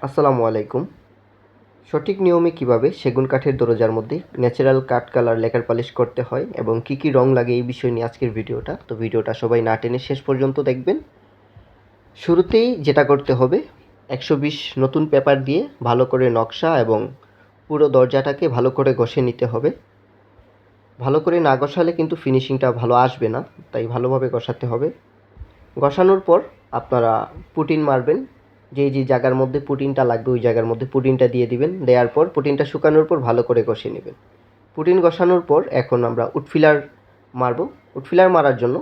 আসসালামু আলাইকুম। সঠিক নিয়মে কিভাবে সেগুন কাঠের দরজার মধ্যে ন্যাচারাল কাঠ কালার লেকার পালিশ করতে হয় এবং কি কি রং লাগে এই বিষয় নিয়ে আজকের ভিডিওটা। তো ভিডিওটা সবাই না টেনে শেষ পর্যন্ত দেখবেন। শুরুতেই যেটা করতে হবে, 120 নতুন পেপার দিয়ে ভালো করে নকশা এবং পুরো দরজাটাকে ভালো করে ঘষে নিতে হবে। ভালো করে না ঘষালে কিন্তু ফিনিশিংটা ভালো আসবে না, তাই ভালোভাবে ঘষাতে হবে। ঘষানোর পর আপনারা পুটিন মারবেন। যে জায়গার মধ্যে পুটিনটা লাগবে ওই জায়গার মধ্যে পুটিনটা দিয়ে দিবেন। দেওয়ার পর পুটিনটা শুকানোর পর ভালো করে ঘষে নেবেন। পুটিন ঘষানোর পর এখন আমরা উডফিলার মারব। উডফিলার মারার জন্য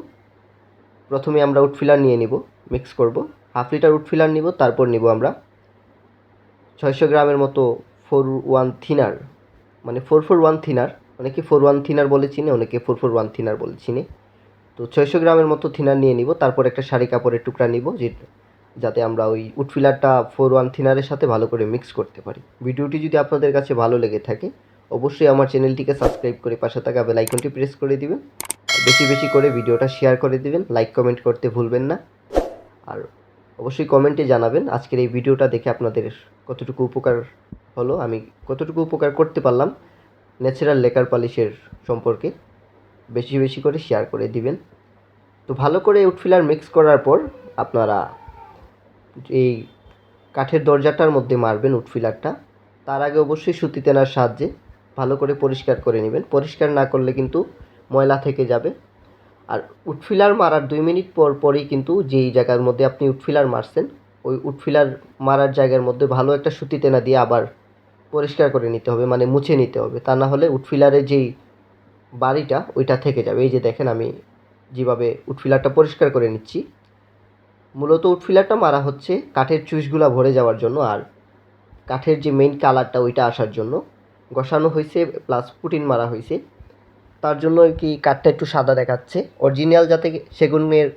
প্রথমে আমরা উডফিলার নিয়ে নিব, মিক্স করব। 1/2 লিটার উডফিলার নিব, তারপর নিব আমরা 600 গ্রামের মতো 4-1 থিনার, মানে 4-4-1 থিনার। অনেকে 4-1 থিনার বলে চিনে, অনেকে 4-4-1 থিনার বলে চিনে। তো 600 গ্রামের মতো থিনার নিয়ে নিব। তারপর একটা শাড়ি কাপড়ের টুকরা নিব, যাতে আমরা ওই উডফিলারটা 4-1 থিনারের সাথে ভালো করে মিক্স করতে পারি। ভিডিওটি যদি আপনাদের কাছে ভালো লেগে থাকে অবশ্যই আমার চ্যানেলটিকে সাবস্ক্রাইব করে পাশে থাকা বেল আইকনটি প্রেস করে দিবেন। বেশি বেশি করে ভিডিওটা শেয়ার করে দিবেন, লাইক কমেন্ট করতে ভুলবেন না। আর অবশ্যই কমেন্টে জানাবেন আজকের এই ভিডিওটা দেখে আপনাদের কতটুকু উপকার হলো, আমি কতটুকু উপকার করতে পারলাম ন্যাচারাল লেকার পালিশের সম্পর্কে। বেশি বেশি করে শেয়ার করে দিবেন। তো ভালো করে উডফিলার মিক্স করার পর আপনারা এই কাঠের দরজাটার মধ্যে মারবেন উডফিলারটা। তার আগে অবশ্যই সুতি তেনার সাহায্যে ভালো করে পরিষ্কার করে নেবেন। পরিষ্কার না করলে কিন্তু ময়লা থেকে যাবে। আর উডফিলার মারার 2 মিনিট পর পরই কিন্তু যেই জায়গার মধ্যে আপনি উডফিলার মারছেন ওই উডফিলার মারার জায়গার মধ্যে ভালো একটা সুতি তেনা দিয়ে আবার পরিষ্কার করে নিতে হবে, মানে মুছে নিতে হবে। তা না হলে উডফিলারের যেই বাড়িটা ওইটা থেকে যাবে। এই যে দেখেন আমি যেভাবে উডফিলারটা পরিষ্কার করে নিচ্ছি। মূলত উডফিলারটা মারা হচ্ছে কাঠের চুইসগুলা ভরে যাওয়ার জন্য, আর কাঠের যে মেইন কালারটা ওইটা আসার জন্য ঘষানো হয়েছে, প্লাস পুটিন মারা হয়েছে। তার জন্য কি কাঠটা একটু সাদা দেখাচ্ছে। অরিজিনাল যাতে সেগুনের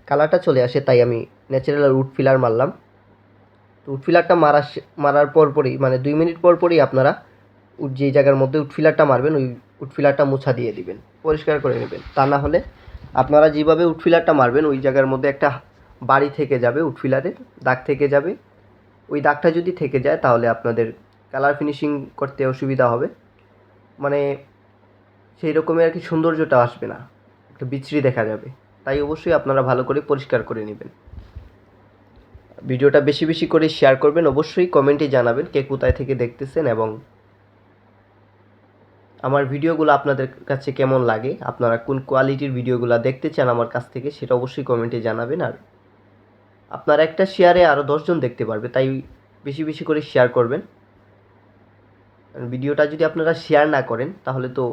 কালারটা চলে আসে তাই আমি ন্যাচারাল উডফিলার মারলাম। তো উডফিলারটা মারার পরপরই, মানে 2 মিনিট পরপরই আপনারা যেই জায়গার মধ্যে উডফিলারটা মারবেন ওই উডফিলারটা মোছা দিয়ে দিবেন, পরিষ্কার করে নেবেন। তা না হলে আপনারা যেভাবে উডফিলারটা মারবেন ওই জায়গার মধ্যে একটা বাড়ি থেকে যাবে, উডফিলারের দাগ থেকে যাবে। ওই দাগটা যদি থেকে যায় তাহলে আপনাদের কালার ফিনিশিং করতে অসুবিধা হবে, মানে সেই রকমের আর কি সৌন্দর্যটা আসবে না, একটু বিচ্ছিরি দেখা যাবে। তাই অবশ্যই আপনারা ভালো করে পরিষ্কার করে নেবেন। ভিডিওটা বেশি বেশি করে শেয়ার করবেন। অবশ্যই কমেন্টে জানাবেন কে কোথায় থেকে দেখতেছেন এবং আমার ভিডিওগুলো আপনাদের কাছে কেমন লাগে, আপনারা কোন কোয়ালিটির ভিডিওগুলো দেখতে চান আমার কাছ থেকে সেটা অবশ্যই কমেন্টে জানাবেন। আর আপনার একটা শেয়ারে আরও 10 জন দেখতে পারবে, তাই বেশি বেশি করে শেয়ার করবেন। ভিডিওটা যদি আপনারা শেয়ার না করেন তাহলে তো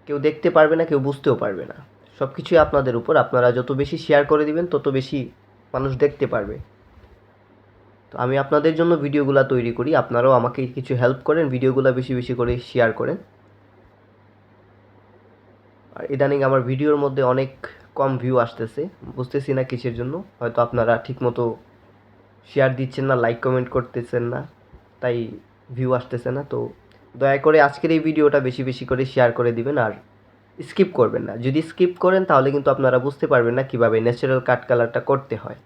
কেউ দেখতে পারবে না, কেউ বুঝতেও পারবে না। সব কিছুই আপনাদের উপর, আপনারা যত বেশি শেয়ার করে দিবেন তত বেশি মানুষ দেখতে পারবে। তো আমি আপনাদের জন্য ভিডিওগুলো তৈরি করি, আপনারাও আমাকে কিছু হেল্প করেন, ভিডিওগুলো বেশি বেশি করে শেয়ার করেন। আর ইদানিং আমার ভিডিওর মধ্যে অনেক কম ভিউ আসতেছে, বুঝতেছি না কিসের জন্য। হয়তো আপনারা ঠিকমতো শেয়ার দিচ্ছেন না, লাইক কমেন্ট করতেছেন না, তাই ভিউ আসতেছে না। তো দয়া করে আজকের এই ভিডিওটা বেশি বেশি করে শেয়ার করে দিবেন আর স্কিপ করবেন না। যদি স্কিপ করেন তাহলে কিন্তু আপনারা বুঝতে পারবেন না কীভাবে ন্যাচারাল কাট কালারটা করতে হয়।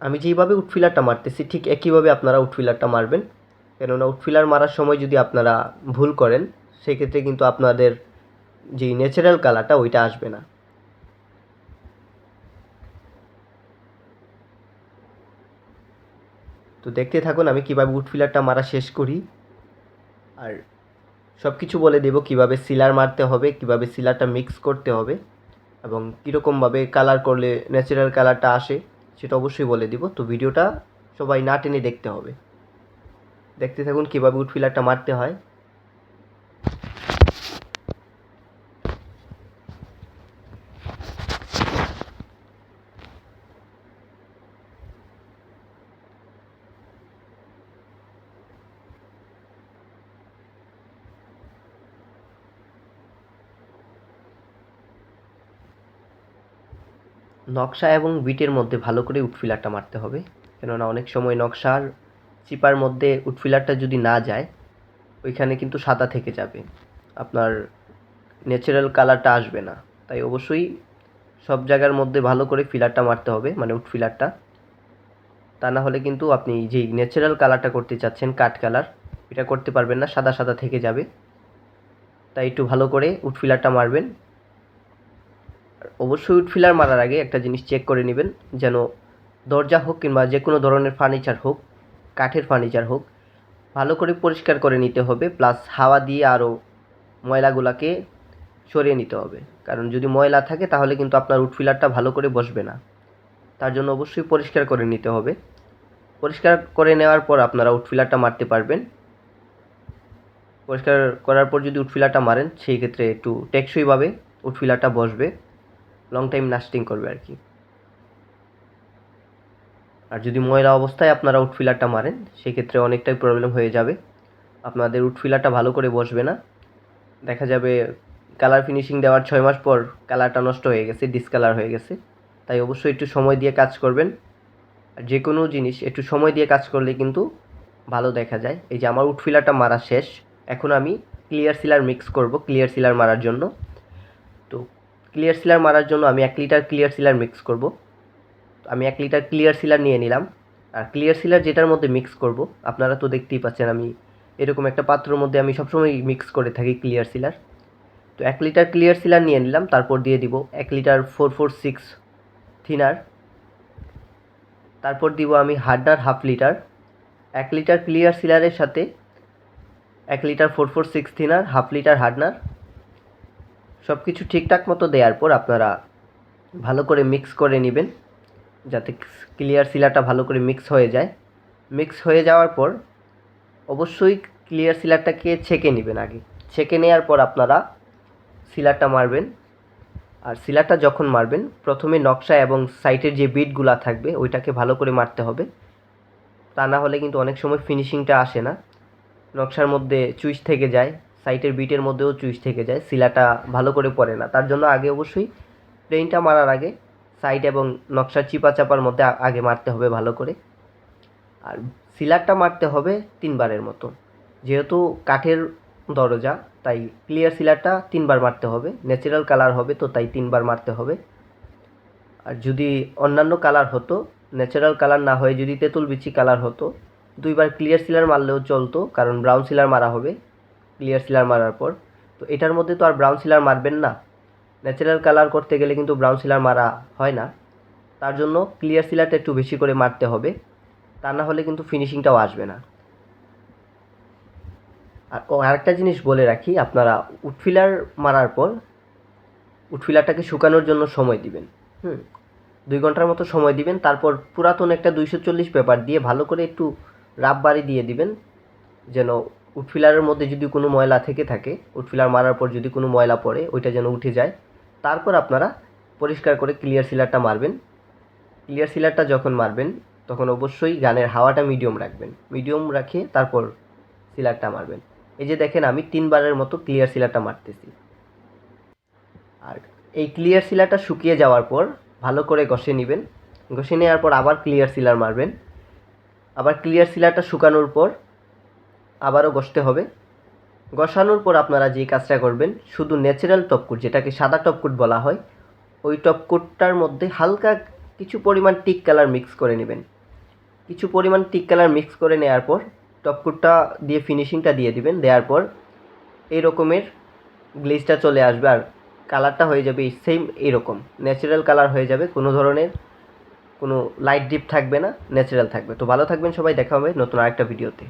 আমি যেইভাবে উডফিলারটা মারতেছি ঠিক একইভাবে আপনারা উডফিলারটা মারবেন, কেননা উডফিলার মারার সময় যদি আপনারা ভুল করেন সেক্ষেত্রে কিন্তু আপনাদের যেই ন্যাচারাল কালারটা ওইটা আসবে না। তো দেখতে থাকুন আমি কীভাবে উডফিলারটা মারা শেষ করি, আর সব কিছু বলে দেব কীভাবে সিলার মারতে হবে, কীভাবে সিলারটা মিক্স করতে হবে এবং কীরকমভাবে কালার করলে ন্যাচারাল কালারটা আসে সেটা অবশ্যই বলে দিব। তো ভিডিওটা সবাই না টেনে দেখতে হবে। দেখতে থাকুন কীভাবে উডফিলারটা মারতে হয়। নকশা এবং বিটের মধ্যে ভালো করে উডফিলারটা মারতে হবে, কেননা অনেক সময় নকশার চিপার মধ্যে উডফিলারটা যদি না যায় ওইখানে কিন্তু সাদা থেকে যাবে, আপনার ন্যাচারাল কালারটা আসবে না। তাই অবশ্যই সব জায়গার মধ্যে ভালো করে ফিলারটা মারতে হবে, মানে উড ফিলারটা। তা না হলে কিন্তু আপনি যেই ন্যাচারাল কালারটা করতে চাচ্ছেন কাঠ কালার, এটা করতে পারবেন না, সাদা সাদা থেকে যাবে। তাই একটু ভালো করে উড ফিলারটা মারবেন। অবশ্যই উড ফিলার মারার আগে একটা জিনিস চেক করে নেবেন, যেন দরজা হোক কিংবা যে কোনো ধরনের ফার্নিচার হোক, কাঠের ফার্নিচার হোক, ভালো করে পরিষ্কার করে নিতে হবে, প্লাস হাওয়া দিয়ে আরও ময়লাগুলোকে সরিয়ে নিতে হবে। কারণ যদি ময়লা থাকে তাহলে কিন্তু আপনার উড ফিলারটা ভালো করে বসবে না। তার জন্য অবশ্যই পরিষ্কার করে নিতে হবে। পরিষ্কার করে নেওয়ার পর আপনারা উড ফিলারটা মারতে পারবেন। পরিষ্কার করার পর যদি উড ফিলারটা মারেন, সেই ক্ষেত্রে একটু টেকসইভাবে উড ফিলারটা বসবে, লং টাইম লাস্টিং করবে আর কি। আর যদি ময়লা অবস্থায় আপনারা উড ফিলারটা মারেন, সেক্ষেত্রে অনেকটাই প্রবলেম হয়ে যাবে, আপনাদের উড ফিলারটা ভালো করে বসবে না। দেখা যাবে কালার ফিনিশিং দেওয়ার 6 মাস পর কালারটা নষ্ট হয়ে গেছে, ডিসকালার হয়ে গেছে। তাই অবশ্যই একটু সময় দিয়ে কাজ করবেন। আর যে কোনো জিনিস একটু সময় দিয়ে কাজ করলে কিন্তু ভালো দেখা যায়। এই যে আমার উড ফিলারটা মারা শেষ, এখন আমি ক্লিয়ার সিলার মিক্স করব ক্লিয়ার সিলার মারার জন্য। তো ক্লিয়ার সিলার মারার জন্য আমি 1 লিটার ক্লিয়ার সিলার মিক্স করব। আমি 1 লিটার ক্লিয়ার সিলার নিয়ে নিলাম। আর ক্লিয়ার সিলার যেটার মধ্যে মিক্স করব, আপনারা তো দেখতেই পাচ্ছেন আমি এরকম একটা পাত্রের মধ্যে আমি সবসময় মিক্স করে থাকি ক্লিয়ার সিলার। তো 1 লিটার ক্লিয়ার সিলার নিয়ে নিলাম, তারপর দিয়ে দিব 1 লিটার 446 থিনার, তারপর দিব আমি hardener half litre. 1 litre clear সিলারের সাথে 1 litre 446 thinner, half litre hardener, সব কিছু ঠিকঠাক মতো দেওয়ার পর আপনারা ভালো করে মিক্স করে নেবেন, যাতে ক্লিয়ার সিলারটা ভালো করে মিক্স হয়ে যায়। মিক্স হয়ে যাওয়ার পর অবশ্যই ক্লিয়ার সিলারটাকে ছেঁকে নেবেন আগে। ছেঁকে নেওয়ার পর আপনারা সিলারটা মারবেন। আর সিলারটা যখন মারবেন, প্রথমে নকশা এবং সাইটের যে বিটগুলা থাকবে ওইটাকে ভালো করে মারতে হবে। তা না হলে কিন্তু অনেক সময় ফিনিশিংটা আসে না, নকশার মধ্যে চুইস থেকে যায়, সাইটের বিটের মধ্যেও চুইস থেকে যায়, সিলাটা ভালো করে পড়ে না। তার জন্য আগে অবশ্যই প্লেনটা মারার আগে সাইড এবং নকশার চিপা চাপার মধ্যে আগে মারতে হবে ভালো করে। আর সিলারটা মারতে হবে 3 বারের মতো, যেহেতু কাঠের দরজা তাই ক্লিয়ার সিলারটা 3 বার মারতে হবে। ন্যাচারাল কালার হবে তো তাই 3 বার মারতে হবে। আর যদি অন্যান্য কালার হতো, ন্যাচারাল কালার না হয়ে যদি তেঁতুল বিচি কালার হতো, 2 বার ক্লিয়ার সিলার মারলেও চলতো, কারণ ব্রাউন সিলার মারা হবে ক্লিয়ার সিলার মারার পর। তো এটার মধ্যে তো আর ব্রাউন সিলার মারবেন না, ন্যাচারাল কালার করতে গেলে কিন্তু ব্রাউন সিলার মারা হয় না। তার জন্য ক্লিয়ার সিলারটা একটু বেশি করে মারতে হবে, তা না হলে কিন্তু ফিনিশিংটাও আসবে না। আর আরেকটা জিনিস বলে রাখি, আপনারা উড ফিলার মারার পর উড ফিলারটাকে শুকানোর জন্য সময় দিবেন। 2 ঘন্টার মতো সময় দিবেন। তারপর পুরাতন একটা 240 পেপার দিয়ে ভালো করে একটু রাব বাড়ি দিয়ে দিবেন, যেন উড ফিলারের মধ্যে যদি কোনো ময়লা থেকে থাকে, উড ফিলার মারার পর যদি কোনো ময়লা পড়ে ওইটা যেন উঠে যায়। তারপর আপনারা পরিষ্কার করে ক্লিয়ার সিলারটা মারবেন। ক্লিয়ার সিলারটা যখন মারবেন তখন অবশ্যই গানের হাওয়াটা মিডিয়াম রাখবেন, মিডিয়াম রাখে তারপর সিলারটা মারবেন। এই যে দেখেন আমি 3 বারের মতো ক্লিয়ার সিলারটা মারতেছি। আর এই ক্লিয়ার সিলারটা শুকিয়ে যাওয়ার পর ভালো করে ঘষে নেবেন। ঘষে নেওয়ার পর আবার ক্লিয়ার সিলার মারবেন। আবার ক্লিয়ার সিলারটা শুকানোর পর আবারও ঘষতে হবে। ঘষানোর পর আপনারা যে কাজটা করবেন, শুধু ন্যাচারাল টপকুট, যেটাকে সাদা টপকুট বলা হয়, ওই টপকুটটার মধ্যে হালকা কিছু পরিমাণ টিক কালার মিক্স করে নেবেন। কিছু পরিমাণ টিক কালার মিক্স করে নেওয়ার পর টপকুটটা দিয়ে ফিনিশিংটা দিয়ে দিবেন। দেওয়ার পর এই রকমের গ্লেজটা চলে আসবে, আর কালারটা হয়ে যাবে সেম এরকম ন্যাচারাল কালার হয়ে যাবে, কোনো ধরনের কোনো লাইট ডিপ থাকবে না, ন্যাচারাল থাকবে। তো ভালো থাকবেন সবাই, দেখা হবে নতুন আরেকটা ভিডিওতে।